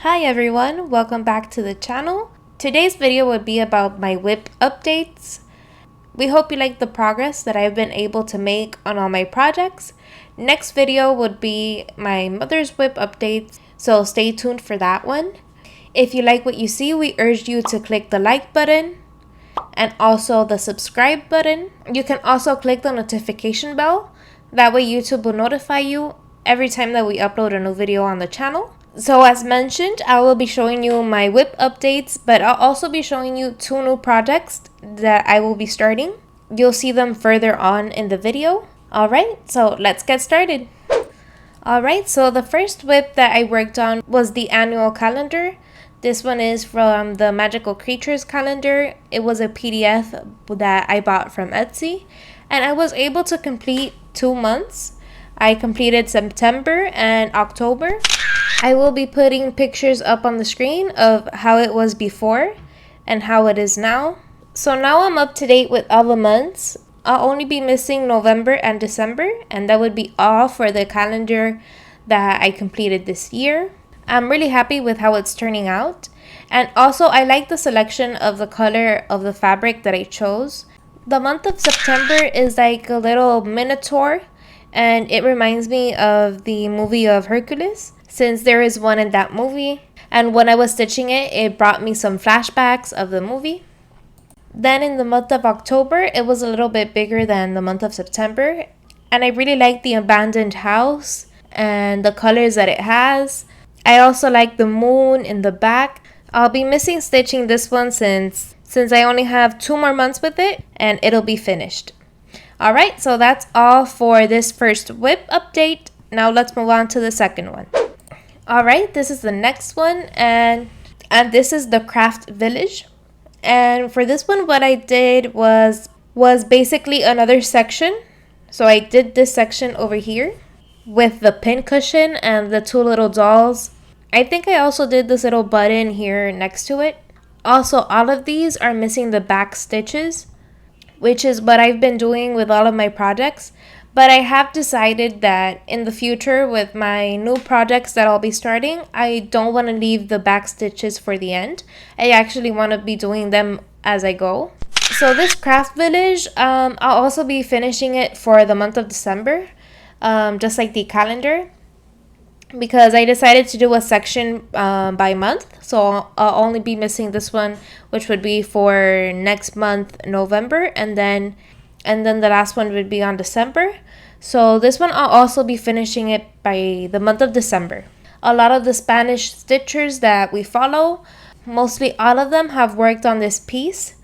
Hi everyone, welcome back to the channel. Today's video would be about my WIP updates. We hope you like the progress that I've been able to make on all my projects. Next video would be my mother's WIP updates, so stay tuned for that one. If you like what you see, we urge you to click the like button and also the subscribe button. You can also click the notification bell. That way YouTube will notify you every time that we upload a new video on the channel. So as mentioned, I will be showing you my WIP updates, but I'll also be showing you two new projects that I will be starting. You'll see them further on in the video. Alright, so let's get started. Alright, so the first WIP that I worked on was the annual calendar. This one is from the Magical Creatures calendar. It was a PDF that I bought from Etsy, and I was able to complete 2 months. I completed September and October. I will be putting pictures up on the screen of how it was before and how it is now. So now I'm up to date with all the months. I'll only be missing November and December, and that would be all for the calendar that I completed this year. I'm really happy with how it's turning out, and also I like the selection of the color of the fabric that I chose. The month of September is like a little minotaur, and it reminds me of the movie of Hercules, since there is one in that movie. And when I was stitching it, it brought me some flashbacks of the movie. Then in the month of October, it was a little bit bigger than the month of September, and I really like the abandoned house and the colors that it has. I also like the moon in the back. I'll be missing stitching this one since I only have 2 more months with it and it'll be finished. Alright, so that's all for this first WIP update. Now let's move on to the second one. Alright, this is the next one, and this is the craft village. And for this one, what I did was basically another section. So I did this section over here with the pin cushion and the 2 little dolls. I think I also did this little button here next to it. Also, all of these are missing the back stitches, which is what I've been doing with all of my projects. But I have decided that in the future with my new projects that I'll be starting, I don't want to leave the back stitches for the end. I actually want to be doing them as I go. So this craft village, I'll also be finishing it for the month of December, just like the calendar, because I decided to do a section by month. So I'll only be missing this one, which would be for next month, November, and then the last one would be on December. So this one I'll also be finishing it by the month of December. A lot of the Spanish stitchers that we follow, mostly all of them have worked on this piece,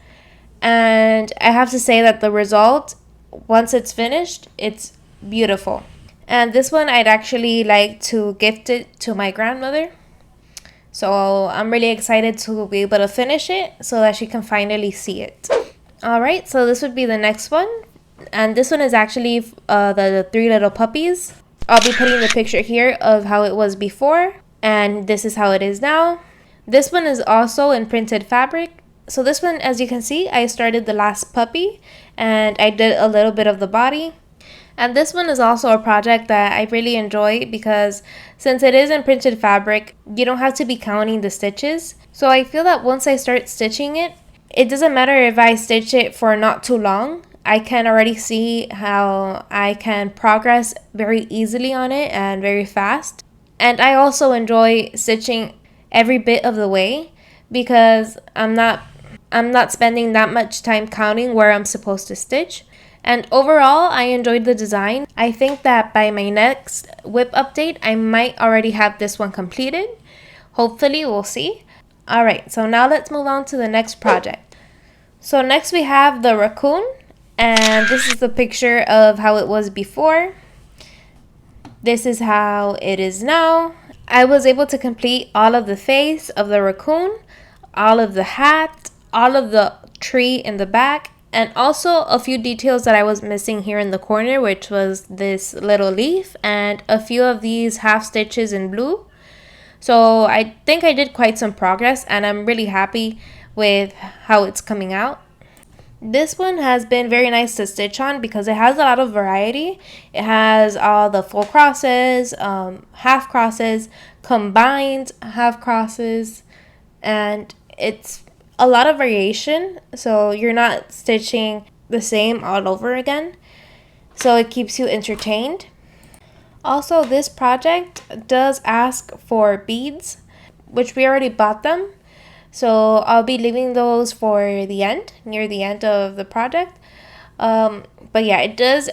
and I have to say that the result, once it's finished, it's beautiful. And this one I'd actually like to gift it to my grandmother. So I'm really excited to be able to finish it so that she can finally see it. Alright, so this would be the next one. And this one is actually the 3 little puppies. I'll be putting the picture here of how it was before, and this is how it is now. This one is also in printed fabric. So this one, as you can see, I started the last puppy and I did a little bit of the body. And this one is also a project that I really enjoy because since it is in printed fabric, you don't have to be counting the stitches. So I feel that once I start stitching it, it doesn't matter if I stitch it for not too long. I can already see how I can progress very easily on it and very fast. And I also enjoy stitching every bit of the way because I'm not spending that much time counting where I'm supposed to stitch. And overall, I enjoyed the design. I think that by my next WIP update, I might already have this one completed. Hopefully, we'll see. Alright, so now let's move on to the next project. So next we have the raccoon, and this is the picture of how it was before. This is how it is now. I was able to complete all of the face of the raccoon, all of the hat, all of the tree in the back, and also a few details that I was missing here in the corner, which was this little leaf and a few of these half stitches in blue. So I think I did quite some progress, and I'm really happy with how it's coming out. This one has been very nice to stitch on because it has a lot of variety. It has all the full crosses, half crosses, combined half crosses, and it's a lot of variation, so you're not stitching the same all over again, so it keeps you entertained. Also, this project does ask for beads, which we already bought them, so I'll be leaving those for the end, near the end of the project. But yeah, it does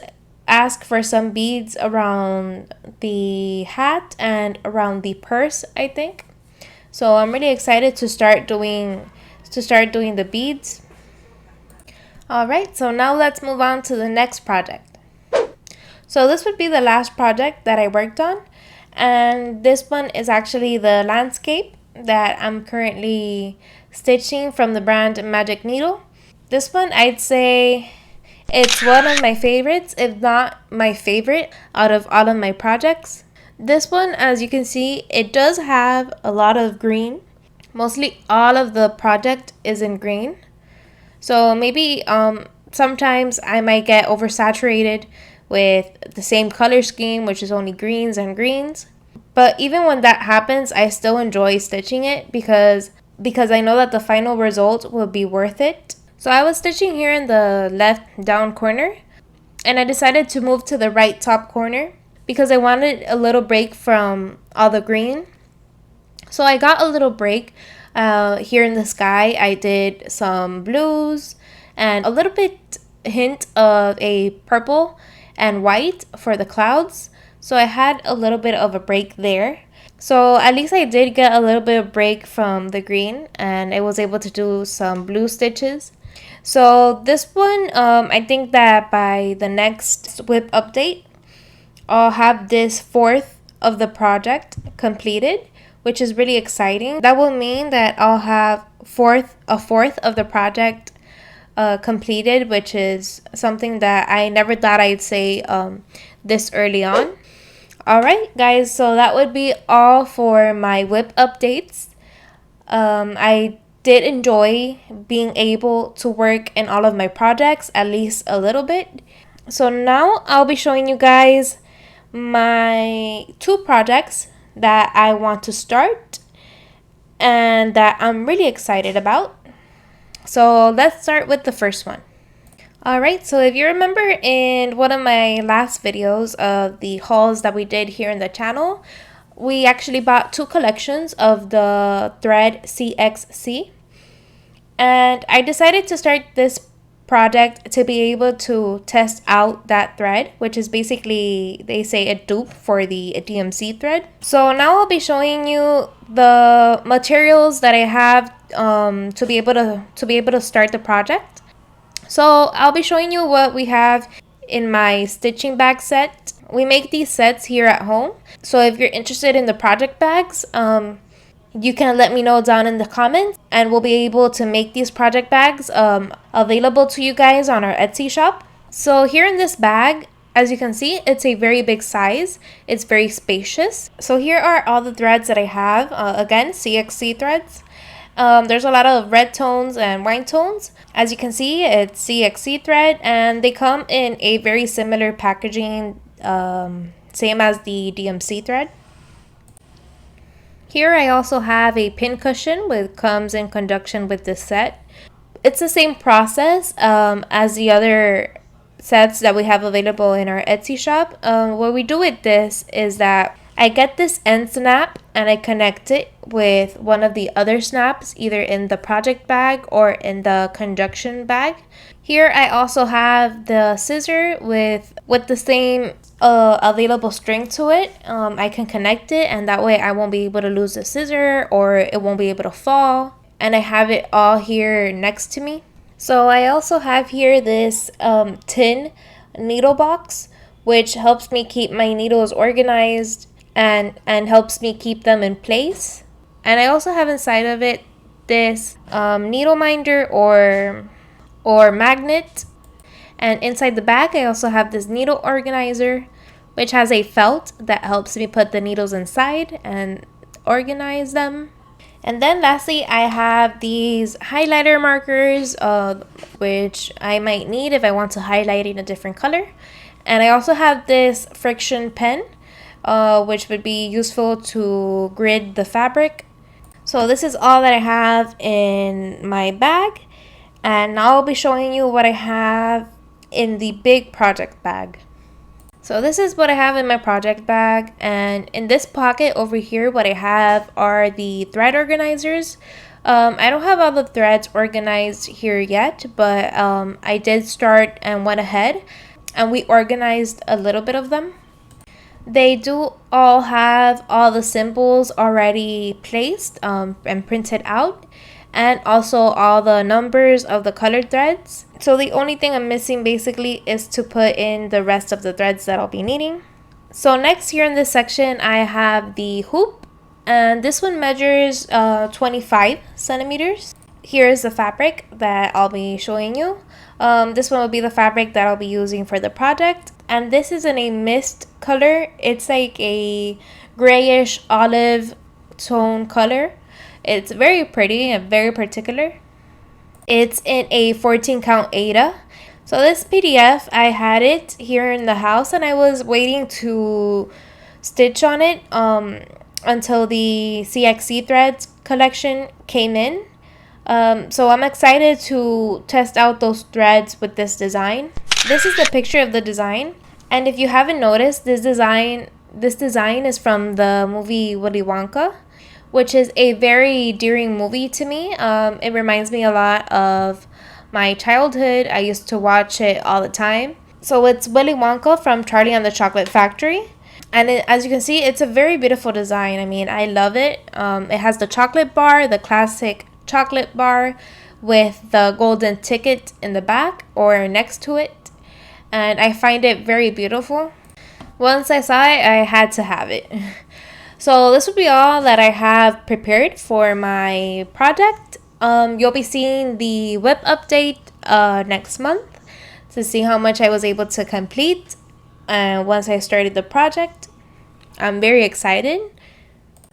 ask for some beads around the hat and around the purse, I think. So I'm really excited to start doing the beads. Alright, so now let's move on to the next project. So this would be the last project that I worked on, and this one is actually the landscape that I'm currently stitching from the brand Magic Needle. This one, I'd say it's one of my favorites, if not my favorite, out of all of my projects. This one, as you can see, it does have a lot of green. Mostly all of the project is in green. So maybe sometimes I might get oversaturated with the same color scheme, which is only greens and greens. But even when that happens, I still enjoy stitching it because I know that the final result will be worth it. So I was stitching here in the left down corner, and I decided to move to the right top corner because I wanted a little break from all the green. So I got a little break here in the sky. I did some blues and a little bit hint of a purple and white for the clouds. So I had a little bit of a break there. So at least I did get a little bit of break from the green, and I was able to do some blue stitches. So this one, I think that by the next WIP update, I'll have this fourth of the project completed, which is really exciting. That will mean that I'll have a fourth of the project completed, which is something that I never thought I'd say this early on. Alright guys, so that would be all for my WIP updates. I did enjoy being able to work in all of my projects, at least a little bit. So now I'll be showing you guys my 2 projects that I want to start and that I'm really excited about. So let's start with the first one. Alright, so if you remember in one of my last videos of the hauls that we did here in the channel, we actually bought 2 collections of the thread CXC. And I decided to start this project to be able to test out that thread, which is basically, they say, a dupe for the DMC thread. So now I'll be showing you the materials that I have to be able to start the project. So I'll be showing you what we have in my stitching bag set. We make these sets here at home. So if you're interested in the project bags, you can let me know down in the comments, and we'll be able to make these project bags available to you guys on our Etsy shop. So here in this bag, as you can see, it's a very big size. It's very spacious. So here are all the threads that I have. Again, CXC threads. There's a lot of red tones and wine tones. As you can see, it's CXC thread, and they come in a very similar packaging, same as the DMC thread. Here I also have a pin cushion which comes in conjunction with this set. It's the same process as the other sets that we have available in our Etsy shop. What we do with this is that I get this end snap and I connect it with one of the other snaps, either in the project bag or in the conjunction bag. Here I also have the scissor with the same available string to it. I can connect it, and that way I won't be able to lose the scissor or it won't be able to fall. And I have it all here next to me. So I also have here this tin needle box, which helps me keep my needles organized and helps me keep them in place. And I also have inside of it this needle minder or magnet. And inside the bag I also have this needle organizer, which has a felt that helps me put the needles inside and organize them. And then lastly, I have these highlighter markers, which I might need if I want to highlight in a different color. And I also have this friction pen, which would be useful to grid the fabric. So this is all that I have in my bag. And now I'll be showing you what I have in the big project bag. So this is what I have in my project bag, and in this pocket over here what I have are the thread organizers. I don't have all the threads organized here yet, but I did start and went ahead and we organized a little bit of them. They do all have all the symbols already placed and printed out, and also all the numbers of the colored threads. So the only thing I'm missing basically is to put in the rest of the threads that I'll be needing. So next here in this section I have the hoop, and this one measures 25 centimeters. Here is the fabric that I'll be showing you. This one will be the fabric that I'll be using for the project, and this is in a mist color. It's like a grayish olive tone color. It's very pretty and very particular. It's in a 14 count Aida. So this PDF, I had it here in the house and I was waiting to stitch on it until the CXC threads collection came in. So I'm excited to test out those threads with this design. This is the picture of the design. And if you haven't noticed, this design is from the movie Willy Wonka, which is a very endearing movie to me. It reminds me a lot of my childhood. I used to watch it all the time. So it's Willy Wonka from Charlie and the Chocolate Factory. And as you can see, it's a very beautiful design. I mean, I love it. It has the chocolate bar, the classic chocolate bar with the golden ticket in the back or next to it. And I find it very beautiful. Once I saw it, I had to have it. So this will be all that I have prepared for my project. You'll be seeing the WIP update next month to see how much I was able to complete once I started the project. I'm very excited.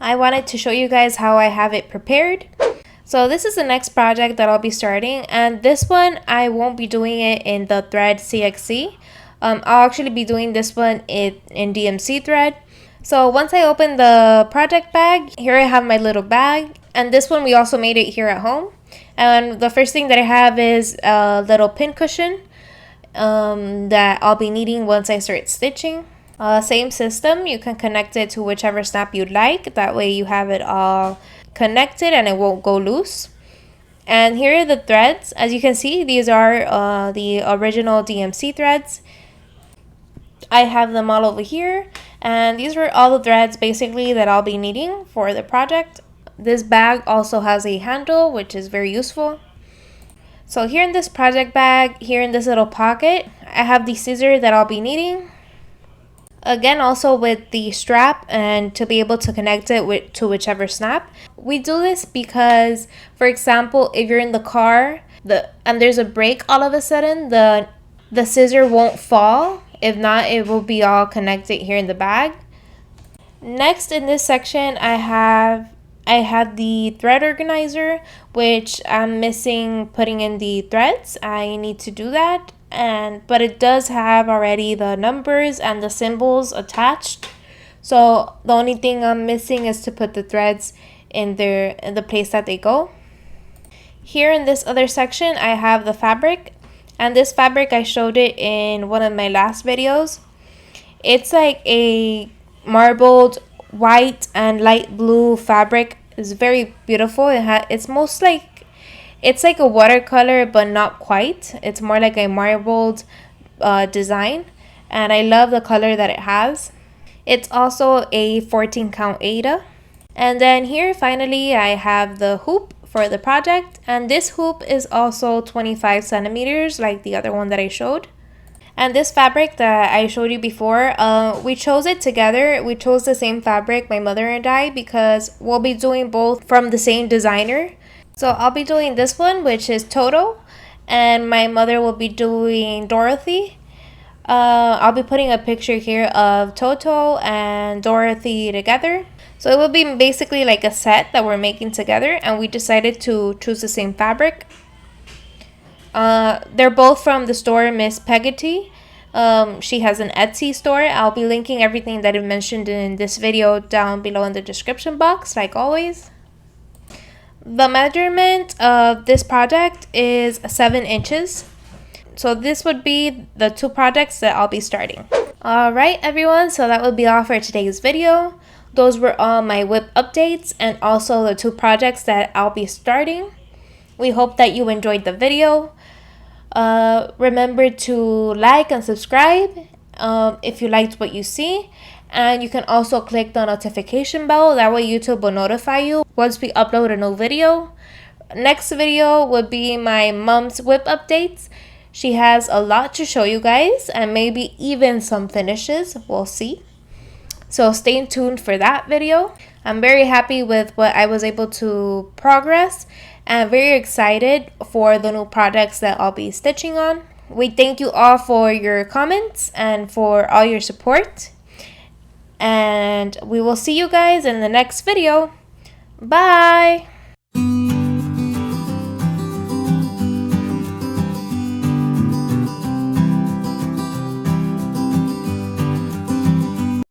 I wanted to show you guys how I have it prepared. So this is the next project that I'll be starting, and this one I won't be doing it in the thread CXC. I'll actually be doing this one in DMC thread. So once I open the project bag, here I have my little bag, and this one we also made it here at home. And the first thing that I have is a little pin cushion that I'll be needing once I start stitching. Same system, you can connect it to whichever snap you'd like, that way you have it all connected and it won't go loose. And here are the threads. As you can see, these are the original DMC threads. I have them all over here, and these are all the threads basically that I'll be needing for the project. This bag also has a handle, which is very useful. So here in this project bag, here in this little pocket, I have the scissor that I'll be needing. Again, also with the strap, and to be able to connect it to whichever snap. We do this because, for example, if you're in the car and there's a break all of a sudden, the scissor won't fall. If not, it will be all connected here in the bag. Next in this section, I have the thread organizer, which I'm missing putting in the threads. I need to do that, but it does have already the numbers and the symbols attached. So the only thing I'm missing is to put the threads in the place that they go. Here in this other section, I have the fabric. And this fabric, I showed it in one of my last videos. It's like a marbled white and light blue fabric. It's very beautiful. It's like a watercolor, but not quite. It's more like a marbled design. And I love the color that it has. It's also a 14 count Aida. And then here, finally, I have the hoop for the project, and this hoop is also 25 centimeters like the other one that I showed. And this fabric that I showed you before, we chose it together. We chose the same fabric, my mother and I, because we'll be doing both from the same designer. So I'll be doing this one, which is Toto, and my mother will be doing Dorothy. I'll be putting a picture here of Toto and Dorothy together. So it will be basically like a set that we're making together, and we decided to choose the same fabric. They're both from the store Mrs.Pegotty. She has an Etsy store. I'll be linking everything that I mentioned in this video down below in the description box, like always. The measurement of this project is 7 inches. So this would be the 2 projects that I'll be starting. Alright everyone, so that would be all for today's video. Those were all my WIP updates and also the 2 projects that I'll be starting. We hope that you enjoyed the video. Remember to like and subscribe if you liked what you see. And you can also click the notification bell. That way YouTube will notify you once we upload a new video. Next video would be my mom's WIP updates. She has a lot to show you guys and maybe even some finishes. We'll see. So stay tuned for that video. I'm very happy with what I was able to progress and very excited for the new projects that I'll be stitching on. We thank you all for your comments and for all your support. And we will see you guys in the next video. Bye!